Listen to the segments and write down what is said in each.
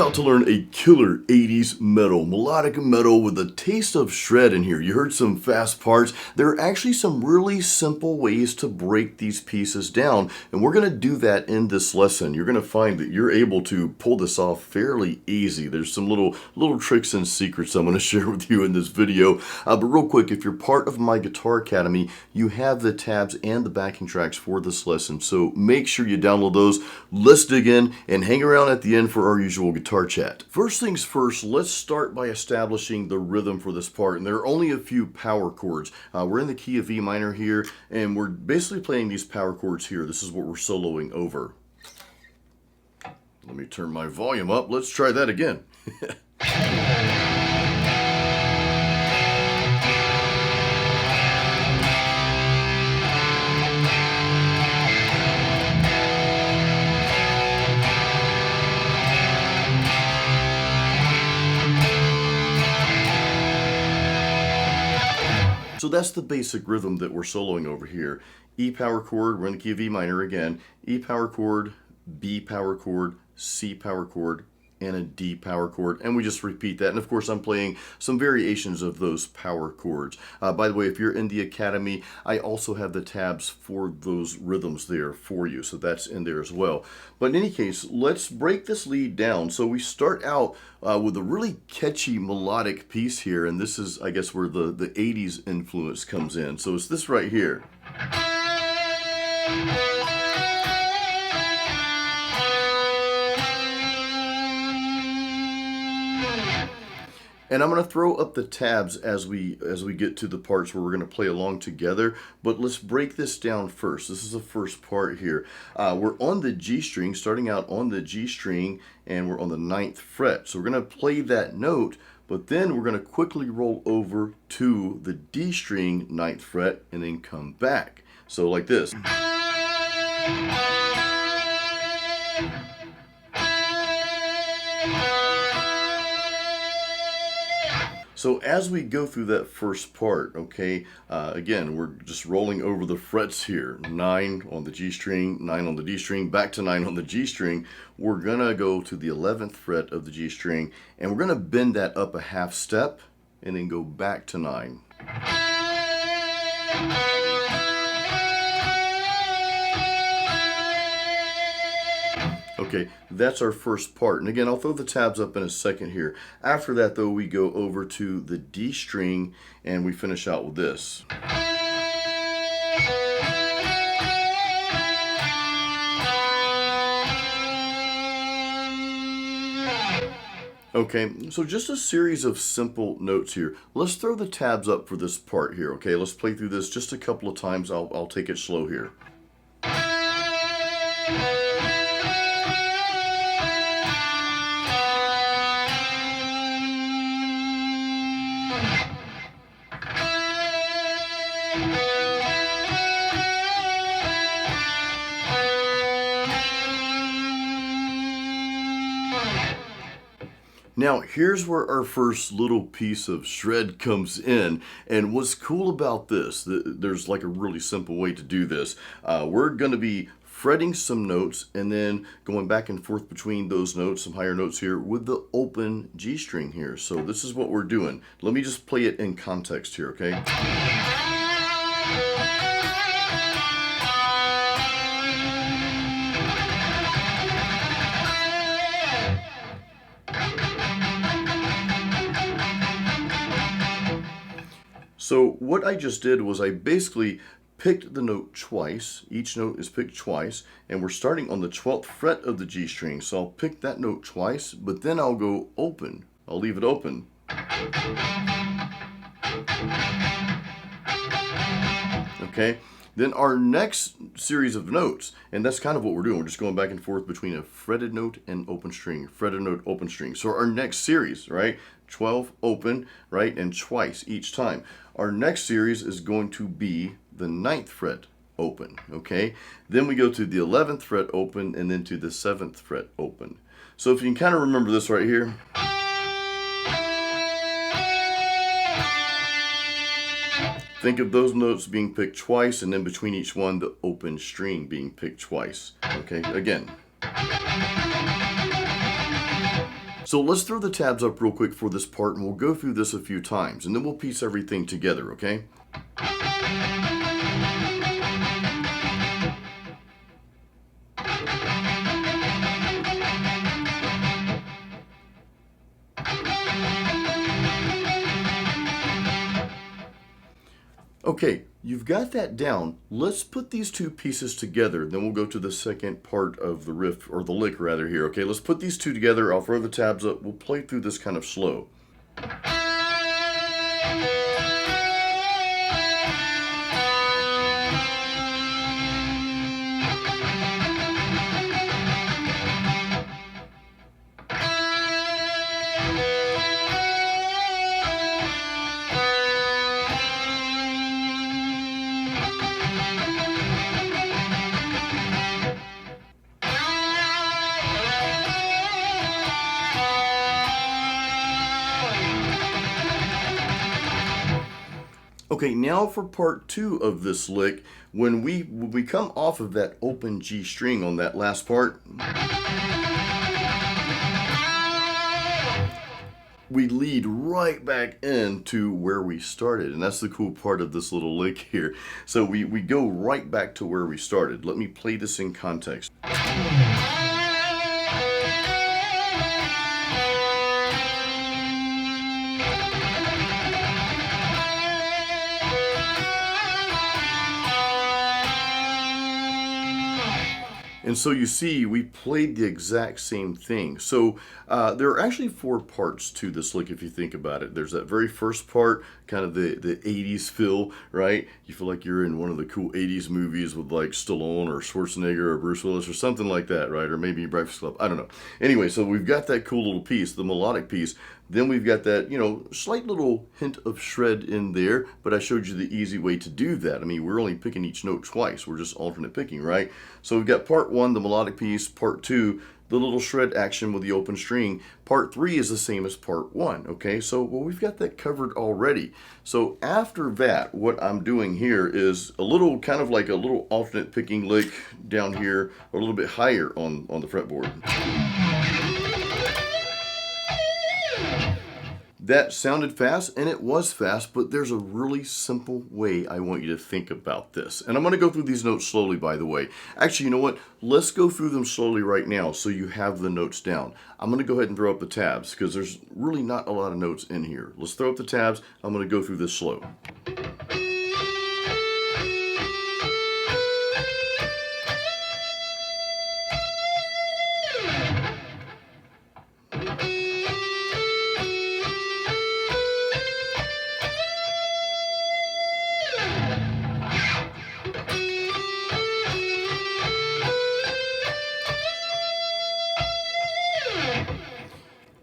about to learn a killer 80s metal, melodic metal with a taste of shred in here. You heard some fast parts. There are actually some really simple ways to break these pieces down, and we're going to do that in this lesson. You're going to find that you're able to pull this off fairly easy. There's some little tricks and secrets I'm going to share with you in this video. But real quick, if you're part of my Guitar Academy, you have the tabs and the backing tracks for this lesson, so make sure you download those. Let's dig in and hang around at the end for our usual guitar chat. First things first, let's start by establishing the rhythm for this part, and there are only a few power chords. We're in the key of E minor here, and we're basically playing these power chords here. This is what we're soloing over. Let me turn my volume up. Let's try that again. So that's the basic rhythm that we're soloing over here. E power chord, we're in the key of E minor again. E power chord, B power chord, C power chord, and a D power chord. And we just repeat that. And of course, I'm playing some variations of those power chords. By the way, if you're in the Academy, I also have the tabs for those rhythms there for you. So that's in there as well. But in any case, let's break this lead down. So we start out with a really catchy melodic piece here. And this is, I guess, where the 80s influence comes in. So it's this right here. And I'm going to throw up the tabs as we get to the parts where we're going to play along together. But let's break this down first. This is the first part here. We're on the G string, starting out on the G string, and we're on the 9th fret. So we're going to play that note, but then we're going to quickly roll over to the D string 9th fret and then come back. So like this. So as we go through that first part, okay, again, we're just rolling over the frets here. 9 on the G string, 9 on the D string, back to 9 on the G string. We're going to go to the 11th fret of the G string, and we're going to bend that up a half step and then go back to 9. Okay, that's our first part. And again, I'll throw the tabs up in a second here. After that, though, we go over to the D string and we finish out with this. Okay, so just a series of simple notes here. Let's throw the tabs up for this part here, okay? Let's play through this just a couple of times. I'll take it slow here. Now, here's where our first little piece of shred comes in. And what's cool about this, there's like a really simple way to do this. We're going to be fretting some notes and then going back and forth between those notes, some higher notes here with the open G string here. So this is what we're doing. Let me just play it in context here, okay? So what I just did was I basically picked the note twice. Each note is picked twice, and we're starting on the 12th fret of the G string. So I'll pick that note twice, but then I'll go open. I'll leave it open. Okay? Then our next series of notes, and that's kind of what we're doing. We're just going back and forth between a fretted note and open string, fretted note, open string. So our next series, right? 12 open, right? And twice each time. Our next series is going to be the 9th fret open, okay? Then we go to the 11th fret open and then to the 7th fret open. So if you can kind of remember this right here. Think of those notes being picked twice, and then between each one, the open string being picked twice. Okay, again. So let's throw the tabs up real quick for this part, and we'll go through this a few times, and then we'll piece everything together, okay? Okay, you've got that down. Let's put these two pieces together. Then we'll go to the second part of the riff, or the lick rather here. Okay, let's put these two together. I'll throw the tabs up. We'll play through this kind of slow. Okay, now for part two of this lick, when we come off of that open G string on that last part, we lead right back into where we started, and that's the cool part of this little lick here. So we go right back to where we started. Let me play this in context. And so you see, we played the exact same thing. So there are actually four parts to this lick if you think about it. There's that very first part, kind of the 80s feel, right? You feel like you're in one of the cool 80s movies with like Stallone or Schwarzenegger or Bruce Willis or something like that, right? Or maybe Breakfast Club, I don't know. Anyway, so we've got that cool little piece, the melodic piece. Then we've got that, slight little hint of shred in there, but I showed you the easy way to do that. I mean, we're only picking each note twice. We're just alternate picking, right? So we've got part one, the melodic piece, part two, the little shred action with the open string. Part three is the same as part one, okay? So, well, we've got that covered already. So after that, what I'm doing here is a little, kind of like a little alternate picking lick down here, a little bit higher on the fretboard. That sounded fast, and it was fast, but there's a really simple way I want you to think about this. And I'm going to go through these notes slowly, by the way. Actually, you know what? Let's go through them slowly right now so you have the notes down. I'm going to go ahead and throw up the tabs because there's really not a lot of notes in here. Let's throw up the tabs. I'm going to go through this slow.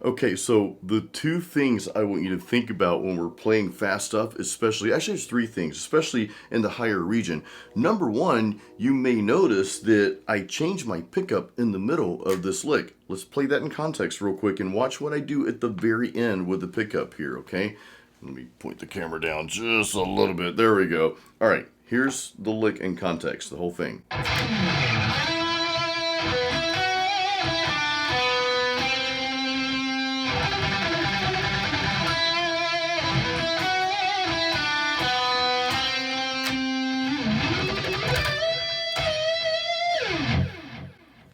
Okay, so the two things I want you to think about when we're playing fast stuff, especially, actually there's three things, especially in the higher region. Number one, you may notice that I changed my pickup in the middle of this lick. Let's play that in context real quick and watch what I do at the very end with the pickup here, okay? Let me point the camera down just a little bit. There we go. All right, here's the lick in context, the whole thing.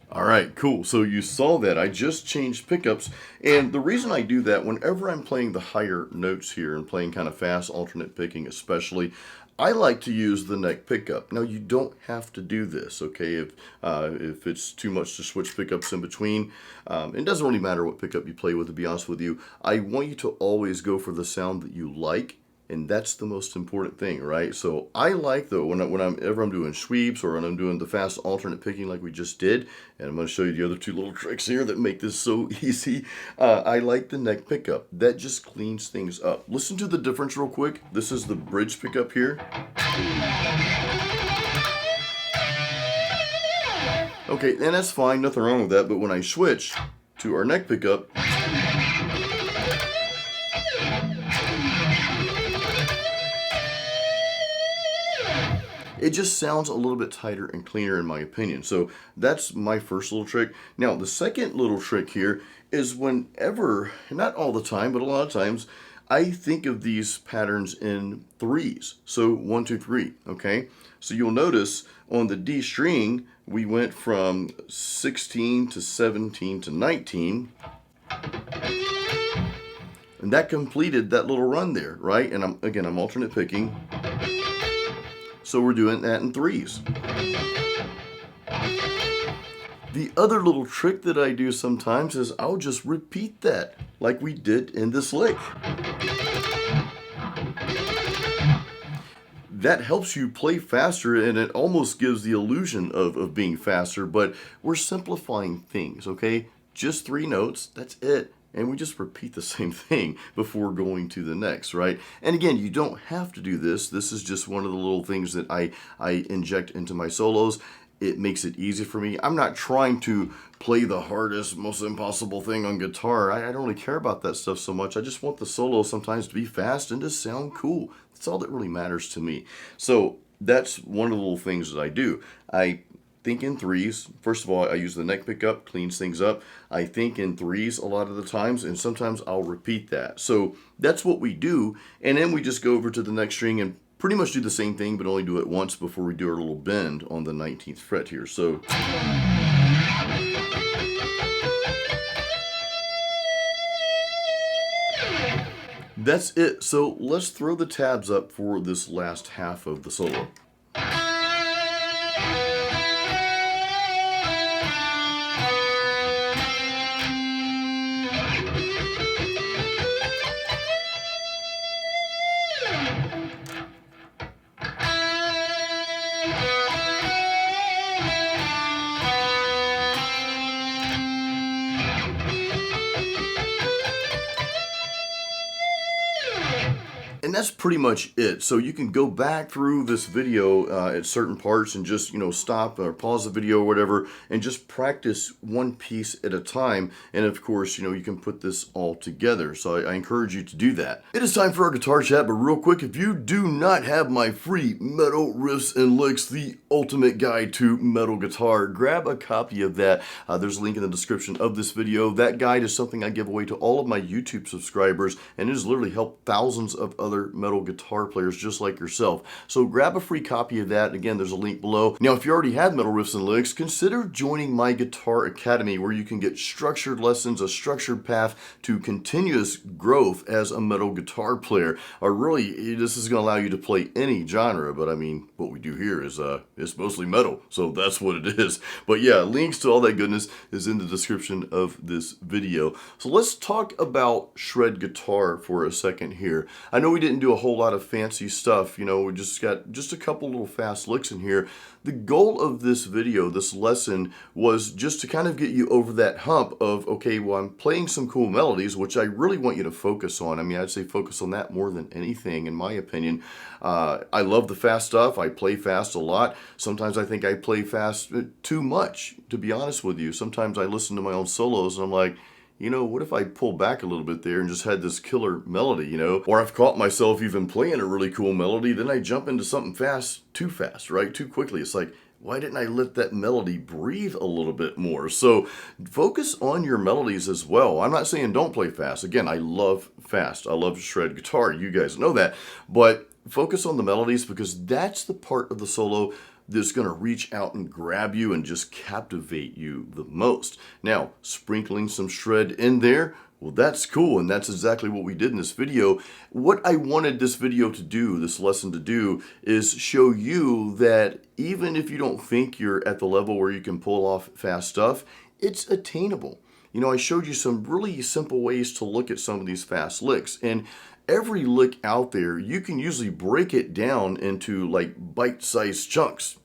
Alright, cool. So you saw that. I just changed pickups. And the reason I do that, whenever I'm playing the higher notes here and playing kind of fast alternate picking especially, I like to use the neck pickup. Now you don't have to do this, okay? If it's too much to switch pickups in between, it doesn't really matter what pickup you play with, to be honest with you. I want you to always go for the sound that you like. And that's the most important thing, right? So I like, though, whenever I'm doing sweeps or when I'm doing the fast alternate picking like we just did, and I'm going to show you the other two little tricks here that make this so easy, I like the neck pickup. That just cleans things up. Listen to the difference real quick. This is the bridge pickup here. Okay, and that's fine, nothing wrong with that, but when I switch to our neck pickup, it just sounds a little bit tighter and cleaner in my opinion. So that's my first little trick. Now, the second little trick here is whenever, not all the time, but a lot of times, I think of these patterns in threes. So 1, 2, 3, okay? So you'll notice on the D string, we went from 16 to 17 to 19. And that completed that little run there, right? And I'm alternate picking. So we're doing that in threes. The other little trick that I do sometimes is I'll just repeat that like we did in this lick. That helps you play faster, and it almost gives the illusion of being faster, but we're simplifying things, okay? Just 3 notes, that's it. And we just repeat the same thing before going to the next, right? And again, you don't have to do this. This is just one of the little things that I inject into my solos. It makes it easy for me. I'm not trying to play the hardest, most impossible thing on guitar. I don't really care about that stuff so much. I just want the solo sometimes to be fast and to sound cool. That's all that really matters to me. So that's one of the little things that I do. I think in threes. First of all, I use the neck pickup, cleans things up. I think in threes a lot of the times, and sometimes I'll repeat that. So that's what we do, and then we just go over to the next string and pretty much do the same thing, but only do it once before we do our little bend on the 19th fret here. So that's it. So let's throw the tabs up for this last half of the solo. And that's pretty much it. So you can go back through this video at certain parts and just, stop or pause the video or whatever and just practice one piece at a time. And of course, you can put this all together. So I encourage you to do that. It is time for our guitar chat, but real quick, if you do not have my free Metal Riffs and Licks, the ultimate guide to metal guitar, grab a copy of that. There's a link in the description of this video. That guide is something I give away to all of my YouTube subscribers, and it has literally helped thousands of other metal guitar players just like yourself. So grab a free copy of that. Again, there's a link below. Now, if you already have Metal Riffs and Licks, consider joining my Guitar Academy, where you can get structured lessons, a structured path to continuous growth as a metal guitar player. Or really, this is going to allow you to play any genre, but I mean, what we do here is it's mostly metal, so that's what it is. But yeah, links to all that goodness is in the description of this video. So let's talk about shred guitar for a second here. I know we didn't do a whole lot of fancy stuff, we just got just a couple little fast licks in here. The goal of this video, this lesson, was just to kind of get you over that hump of, okay, well, I'm playing some cool melodies, which I really want you to focus on. I mean, I'd say focus on that more than anything, in my opinion. I love the fast stuff. I play fast a lot. Sometimes I think I play fast too much, to be honest with you. Sometimes I listen to my own solos and I'm like, what if I pull back a little bit there and just had this killer melody, Or I've caught myself even playing a really cool melody, then I jump into something too fast, right? Too quickly. It's like, why didn't I let that melody breathe a little bit more? So focus on your melodies as well. I'm not saying don't play fast. Again, I love fast. I love shred guitar. You guys know that. But focus on the melodies, because that's the part of the solo that's going to reach out and grab you and just captivate you the most. Now, sprinkling some shred in there, well, that's cool, and that's exactly what we did in this video. What I wanted this video to do, this lesson to do, is show you that even if you don't think you're at the level where you can pull off fast stuff, it's attainable. I showed you some really simple ways to look at some of these fast licks, and every lick out there, you can usually break it down into like bite-sized chunks.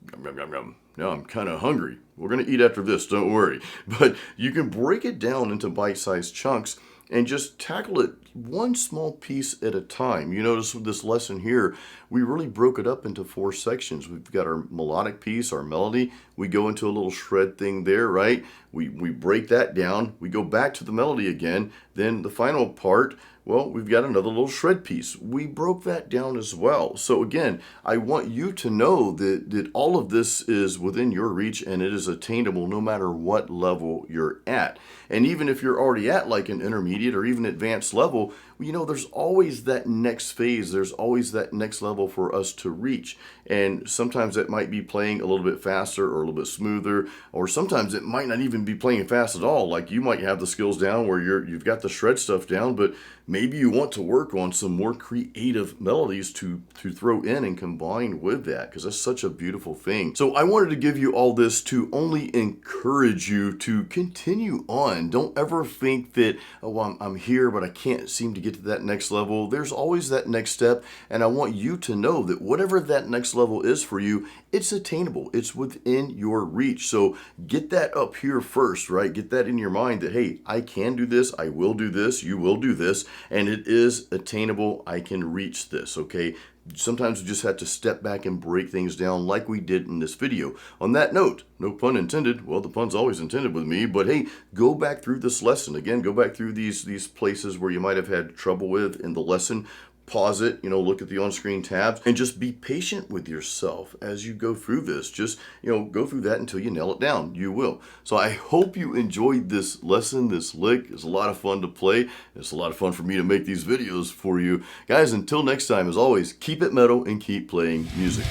Now I'm kind of hungry. We're going to eat after this, don't worry. But you can break it down into bite-sized chunks and just tackle it one small piece at a time. You notice with this lesson here, we really broke it up into 4 sections. We've got our melodic piece, our melody. We go into a little shred thing there, right? We break that down. We go back to the melody again. Then the final part, well, we've got another little shred piece. We broke that down as well. So again, I want you to know that all of this is within your reach and it is attainable no matter what level you're at. And even if you're already at like an intermediate or even advanced level, there's always that next phase. There's always that next level for us to reach. And sometimes it might be playing a little bit faster or a little bit smoother, or sometimes it might not even be playing fast at all. Like you might have the skills down where you've got the shred stuff down, but maybe you want to work on some more creative melodies to throw in and combine with that, because that's such a beautiful thing. So I wanted to give you all this to only encourage you to continue on. Don't ever think that, oh, I'm here, but I can't seem to get to that next level. There's always that next step, and I want you to know that whatever that next level is for you, it's attainable. It's within your reach. So get that up here first, right? Get that in your mind that, hey, I can do this, I will do this, you will do this, and it is attainable. I can reach this, okay? Sometimes we just have to step back and break things down like we did in this video. On that note, no pun intended. Well, the pun's always intended with me, but hey, go back through this lesson. Again, go back through these places where you might have had trouble with in the lesson. Pause it, look at the on-screen tabs, and just be patient with yourself as you go through this. Just, go through that until you nail it down. You will. So I hope you enjoyed this lesson, this lick. It's a lot of fun to play. It's a lot of fun for me to make these videos for you. Guys, until next time, as always, keep it metal and keep playing music.